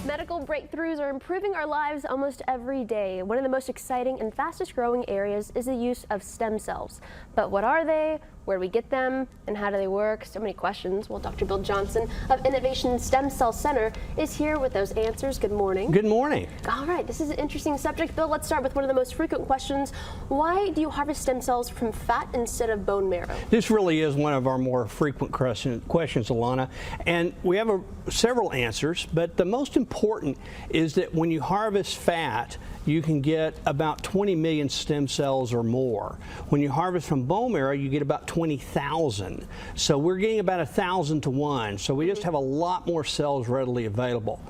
Medical breakthroughs are improving our lives almost every day. One of the most exciting and fastest growing areas is the use of stem cells. But what are they? Where do we get them? And how do they work? So many questions. Well, Dr. Bill Johnson of Innovation Stem Cell Center is here with those answers. Good morning. Good morning. All right, this is an interesting subject. Bill, let's start with one of the most frequent questions. Why do you harvest stem cells from fat instead of bone marrow? This really is one of our more frequent questions, Alana, and we have several answers, but the most important is that when you harvest fat, you can get about 20 million stem cells or more. When you harvest from bone marrow, you get about 20,000. So we're getting about 1,000 to 1. So we just have a lot more cells readily available.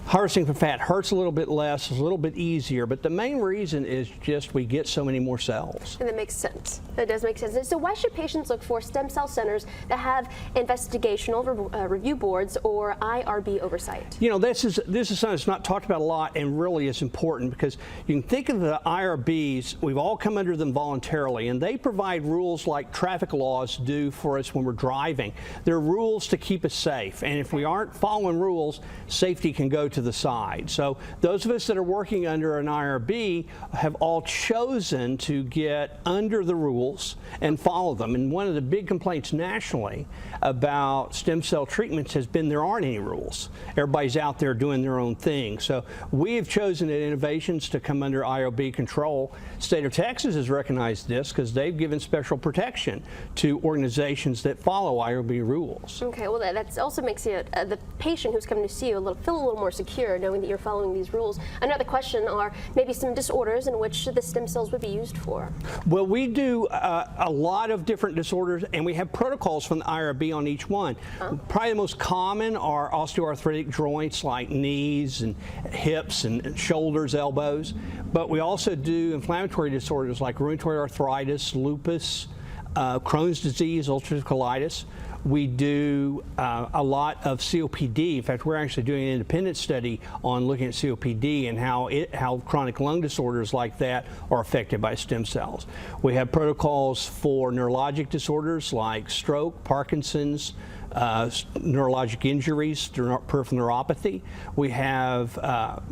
Harvesting from fat hurts a little bit less, is a little bit easier, but the main reason is just we get so many more cells. And that makes sense. That does make sense. So why should patients look for stem cell centers that have investigational review boards or IRB oversight? You know, this is something that's not talked about a lot and really is important, because you can think of the IRBs, we've all come under them voluntarily, and they provide rules like traffic laws do for us when we're driving. They're rules to keep us safe, and if we aren't following rules, safety can go to the side. So those of us that are working under an IRB have all chosen to get under the rules and follow them. And one of the big complaints nationally about stem cell treatments has been there aren't any rules. Everybody's out there doing their own thing. So we have chosen at Innovations to come under IRB control. State of Texas has recognized this because they've given special protection to organizations that follow IRB rules. Okay, well that also makes you, the patient who's coming to see you feel a little more secure knowing that you're following these rules. Another question are maybe some disorders in which the stem cells would be used for. Well, we do a lot of different disorders, and we have protocols from the IRB on each one. Probably the most common are osteoarthritic joints like knees and hips and shoulders, elbows. But we also do inflammatory disorders like rheumatoid arthritis, lupus, Crohn's disease, ulcerative colitis. We do a lot of COPD. In fact, we're actually doing an independent study on looking at COPD and how chronic lung disorders like that are affected by stem cells. We have protocols for neurologic disorders like stroke, Parkinson's, neurologic injuries, peripheral neuropathy. We have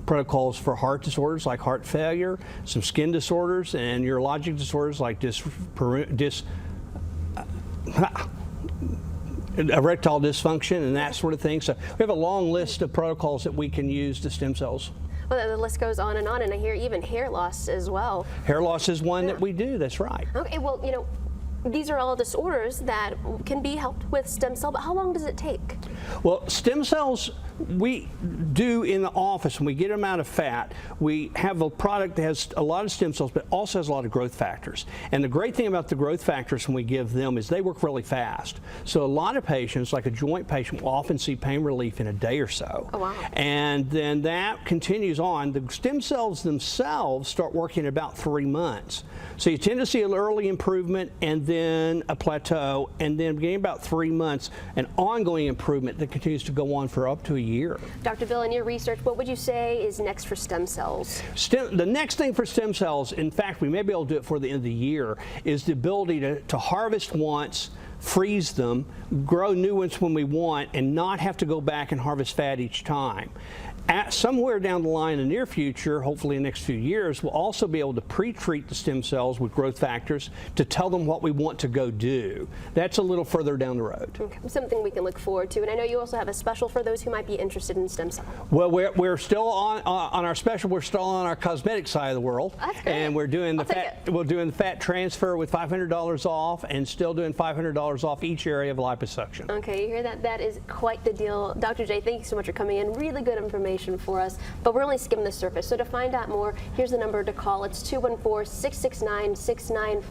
protocols for heart disorders like heart failure, some skin disorders, and neurologic disorders like erectile dysfunction and that sort of thing. So we have a long list of protocols that we can use to stem cells. Well, the list goes on, and I hear even hair loss as well. Hair loss is one that we do, that's right. Okay, well, you know, these are all disorders that can be helped with stem cell, but how long does it take? Well, stem cells we do in the office when we get them out of fat. We have a product that has a lot of stem cells but also has a lot of growth factors. And the great thing about the growth factors when we give them is they work really fast. So a lot of patients, like a joint patient, will often see pain relief in a day or so. Oh, wow. And then that continues on. The stem cells themselves start working in about 3 months. So you tend to see an early improvement and then a plateau, and then beginning about 3 months, an ongoing improvement that continues to go on for up to a year. Dr. Bill, in your research, what would you say is next for stem cells? The next thing for stem cells, in fact, we may be able to do it for the end of the year, is the ability to harvest once, freeze them, grow new ones when we want, and not have to go back and harvest fat each time. Somewhere down the line in the near future, hopefully in the next few years, we'll also be able to pre-treat the stem cells with growth factors to tell them what we want to go do. That's a little further down the road. Okay. Something we can look forward to. And I know you also have a special for those who might be interested in stem cells. Well, we're still on our special. We're still on our cosmetic side of the world, and we're doing the fat transfer with $500 off, and still doing $500 off each area of liposuction. Okay, you hear that? That is quite the deal. Dr. J, thank you so much for coming in. Really good information for us, but we're only skimming the surface. So to find out more, here's the number to call. It's 214-669-6940.